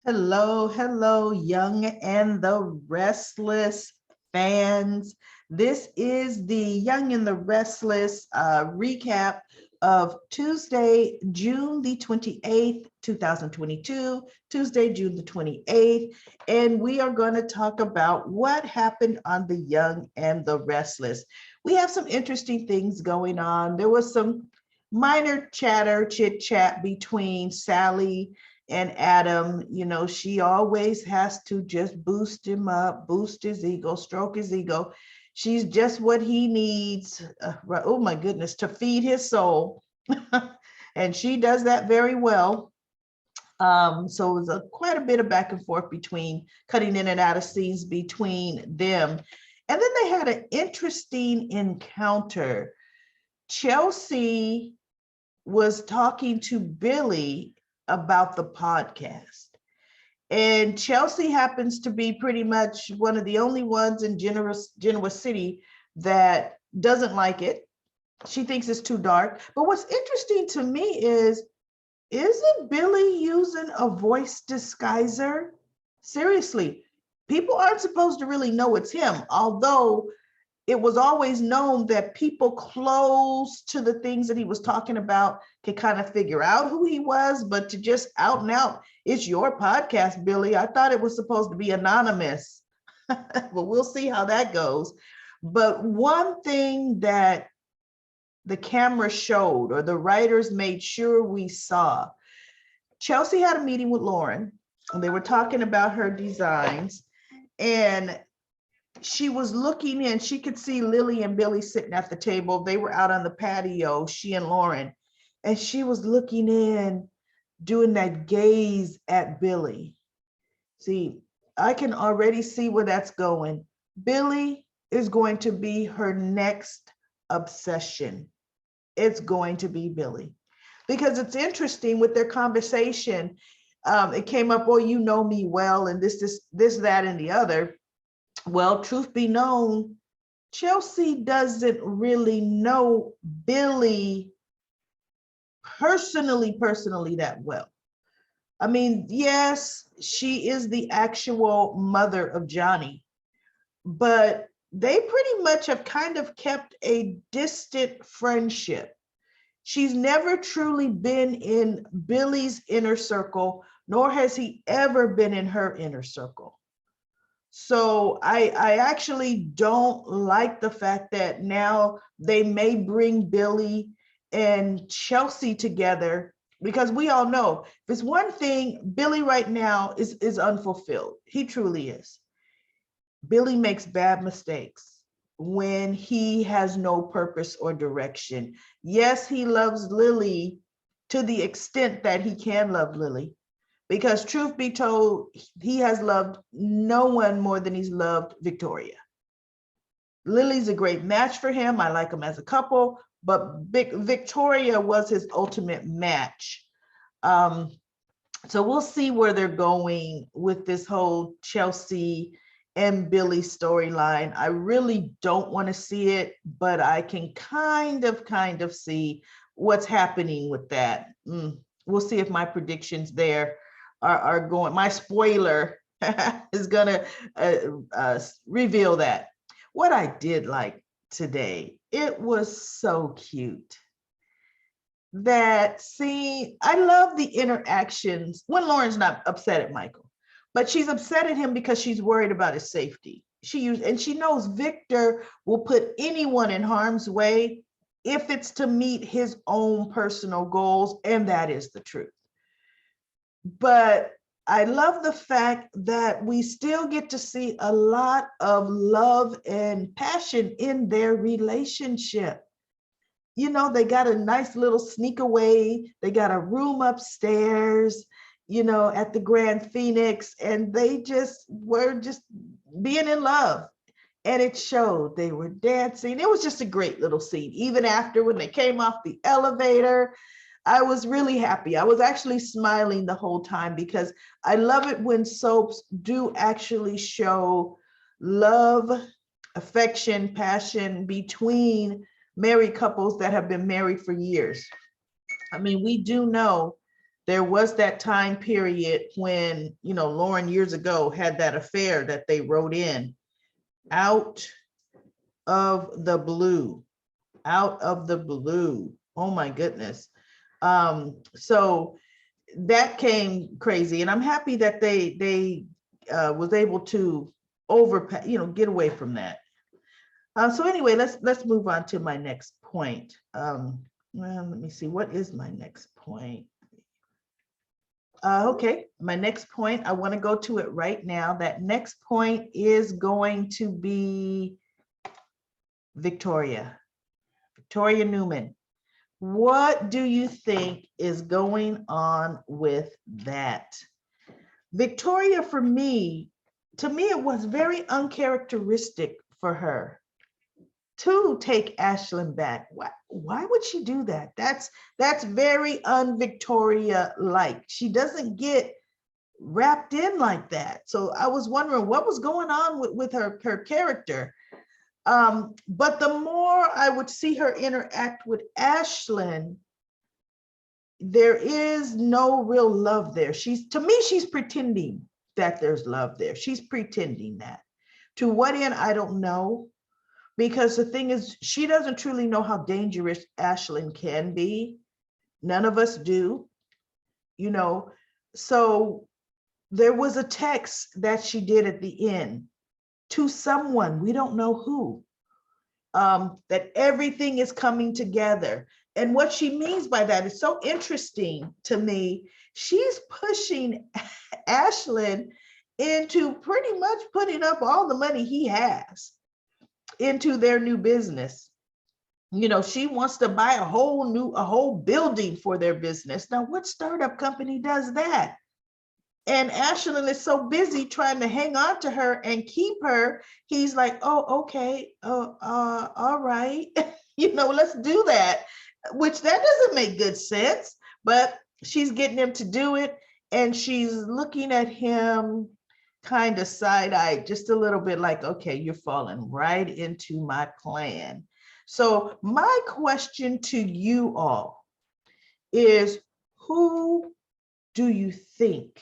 Hello, hello, Young and the Restless fans. This is the Young and the Restless recap of Tuesday, June the 28th, 2022, Tuesday, June the 28th. And we are going to talk about what happened on the Young and the Restless. We have some interesting things going on. There was some minor chatter, chit chat between Sally and Adam. She always has to just boost him up, boost his ego, stroke his ego. She's just what he needs. Oh my goodness, to feed his soul. And she does that very well. So it was quite a bit of back and forth between cutting in and out of scenes between them. And then they had an interesting encounter. Chelsea was talking to Billy about the podcast. And Chelsea happens to be pretty much one of the only ones in Genoa City that doesn't like it. She thinks it's too dark. But what's interesting to me is, isn't Billy using a voice disguiser? Seriously, people aren't supposed to really know it's him, although it was always known that people close to the things that he was talking about could kind of figure out who he was, but to just out and out, it's your podcast, Billy. I thought it was supposed to be anonymous, but we'll see how that goes. But one thing that the camera showed, or the writers made sure we saw, Chelsea had a meeting with Lauren, and they were talking about her designs, and she was looking in. She could see Lily and Billy sitting at the table. They were out on the patio, she and Lauren, and she was looking in, doing that gaze at Billy. See, I can already see where that's going. Billy is going to be her next obsession. It's going to be Billy. Because it's interesting with their conversation. It came up, oh, you know me well, and this, that, and the other. Well, truth be known, Chelsea doesn't really know Billy personally that well. I mean, yes, she is the actual mother of Johnny, but they pretty much have kind of kept a distant friendship. She's never truly been in Billy's inner circle, nor has he ever been in her inner circle. So I actually don't like the fact that now they may bring Billy and Chelsea together, because we all know if it's one thing, Billy right now is unfulfilled. He truly is. Billy makes bad mistakes when he has no purpose or direction. Yes, he loves Lily to the extent that he can love Lily, because truth be told, he has loved no one more than he's loved Victoria. Lily's a great match for him. I like him as a couple, but Victoria was his ultimate match. Um, so we'll see where they're going with this whole Chelsea and Billy storyline. I really don't want to see it, but I can kind of see what's happening with that. We'll see if my predictions there are going. My spoiler is gonna reveal that. What I did like today, it was so cute. That scene, I love the interactions when Lauren's not upset at Michael, but she's upset at him because she's worried about his safety. And she knows Victor will put anyone in harm's way if it's to meet his own personal goals, and that is the truth. But I love the fact that we still get to see a lot of love and passion in their relationship. They got a nice little sneak away. They got a room upstairs, at the Grand Phoenix, and they just were just being in love. And it showed. They were dancing. It was just a great little scene. Even after, when they came off the elevator, I was really happy. I was actually smiling the whole time, because I love it when soaps do actually show love, affection, passion between married couples that have been married for years. I mean, we do know there was that time period when, you know, Lauren years ago had that affair that they wrote in out of the blue, out of the blue. Oh my goodness. So that came crazy, and I'm happy that they was able to get away from that. So anyway, let's move on to my next point. Well, let me see, what is my next point? Okay, my next point, I want to go to it right now. That next point is going to be Victoria Newman. What do you think is going on with that? Victoria, to me, it was very uncharacteristic for her to take Ashlyn back. Why would she do that? That's very un-Victoria-like. She doesn't get wrapped in like that. So I was wondering what was going on with her character. But the more I would see her interact with Ashlyn, there is no real love there. To me, she's pretending that there's love there. She's pretending that. To what end, I don't know. Because the thing is, she doesn't truly know how dangerous Ashlyn can be. None of us do, you know. So there was a text that she did at the end to someone, we don't know who, that everything is coming together. And what she means by that is so interesting to me. She's pushing Ashlyn into pretty much putting up all the money he has into their new business. You know, she wants to buy a whole building for their business. Now, what startup company does that? And Ashlyn is so busy trying to hang on to her and keep her. He's like, oh, okay, all right, you know, let's do that. Which that doesn't make good sense, but she's getting him to do it, and she's looking at him kind of side-eyed, just a little bit like, okay, you're falling right into my plan. So my question to you all is, who do you think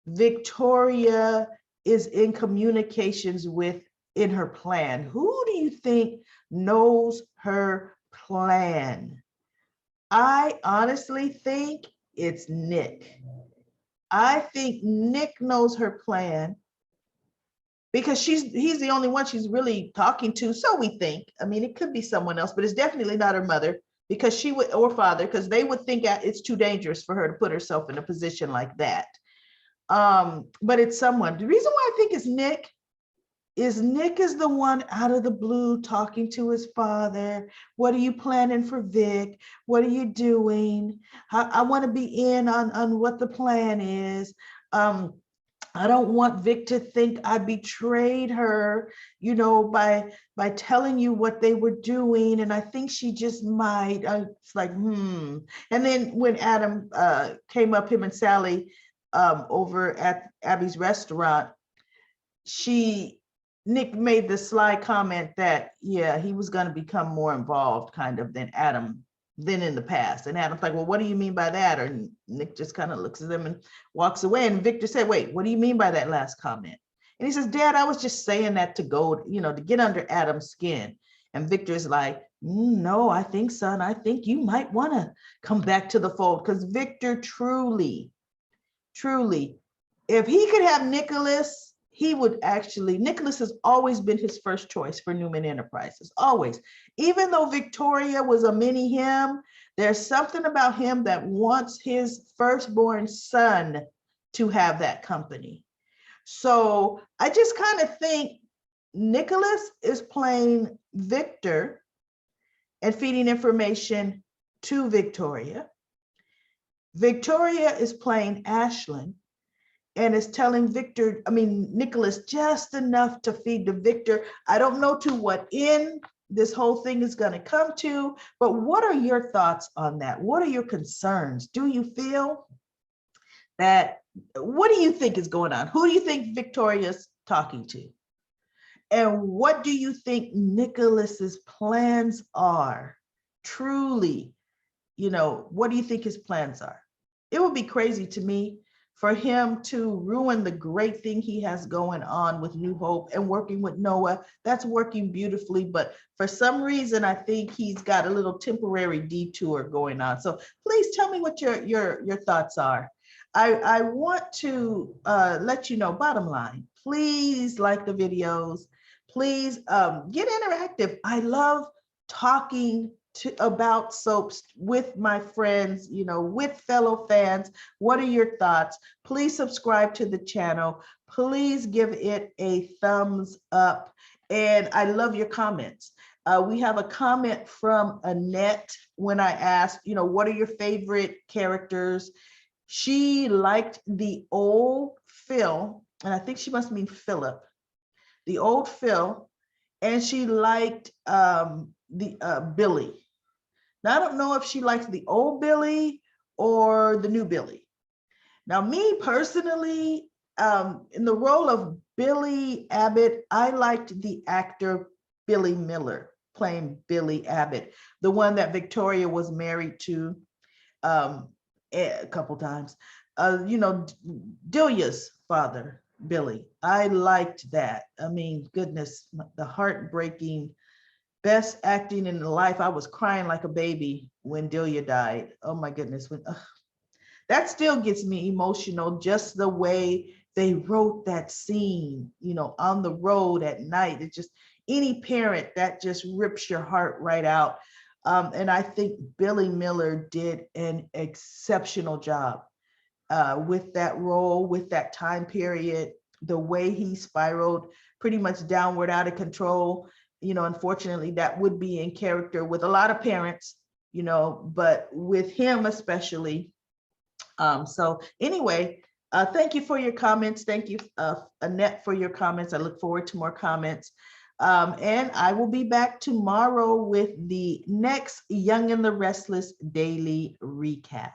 Victoria is in communications with in her plan? Who do you think knows her plan? I honestly think it's Nick. I think Nick knows her plan because he's the only one she's really talking to. So we think. I mean, it could be someone else, but it's definitely not her mother, because she would, or father, because they would think it's too dangerous for her to put herself in a position like that. But it's someone. The reason why I think it's Nick is the one out of the blue talking to his father. What are you planning for Vic? What are you doing? I want to be in on what the plan is. I don't want Vic to think I betrayed her, you know, by telling you what they were doing. And I think she just might. It's like, And then when Adam came up, him and Sally, over at Abby's restaurant, Nick made the sly comment that, yeah, he was going to become more involved kind of than Adam than in the past. And Adam's like, well, what do you mean by that? Or Nick just kind of looks at them and walks away. And Victor said, wait, what do you mean by that last comment? And he says, Dad, I was just saying that to go, you know, to get under Adam's skin. And Victor's like, no, I think, son, I think you might want to come back to the fold, because Victor truly, if he could have Nicholas, Nicholas has always been his first choice for Newman Enterprises, always. Even though Victoria was a mini him, there's something about him that wants his firstborn son to have that company. So I just kind of think Nicholas is playing Victor and feeding information to Victoria. Victoria is playing Ashlyn and is telling Nicholas just enough to feed to Victor. I don't know to what end this whole thing is going to come to, but what are your thoughts on that? What are your concerns? Do you feel that, what do you think is going on? Who do you think Victoria's talking to? And what do you think Nicholas's plans are? Truly, you know, what do you think his plans are? it would be crazy to me for him to ruin the great thing he has going on with New Hope and working with Noah. That's working beautifully, but for some reason, I think he's got a little temporary detour going on. So please tell me what your thoughts are. I want to let you know, bottom line, please like the videos. Please get interactive. I love talking about soaps with my friends, with fellow fans. What are your thoughts? Please subscribe to the channel. Please give it a thumbs up. And I love your comments. We have a comment from Annette when I asked, what are your favorite characters? She liked the old Phil, and I think she must mean Philip, the old Phil, and she liked the Billy. Now, I don't know if she likes the old Billy or the new Billy. Now, me personally, in the role of Billy Abbott, I liked the actor Billy Miller playing Billy Abbott, the one that Victoria was married to a couple times. Delia's father, Billy. I liked that. I mean, goodness, the heartbreaking, best acting in life. I was crying like a baby when Delia died. Oh my goodness. That still gets me emotional, just the way they wrote that scene, on the road at night. It just, any parent, that just rips your heart right out. And I think Billy Miller did an exceptional job with that role, with that time period, the way he spiraled pretty much downward, out of control. Unfortunately, that would be in character with a lot of parents, but with him especially. So anyway, thank you for your comments. Thank you, Annette, for your comments. I look forward to more comments. And I will be back tomorrow with the next Young and the Restless daily recap.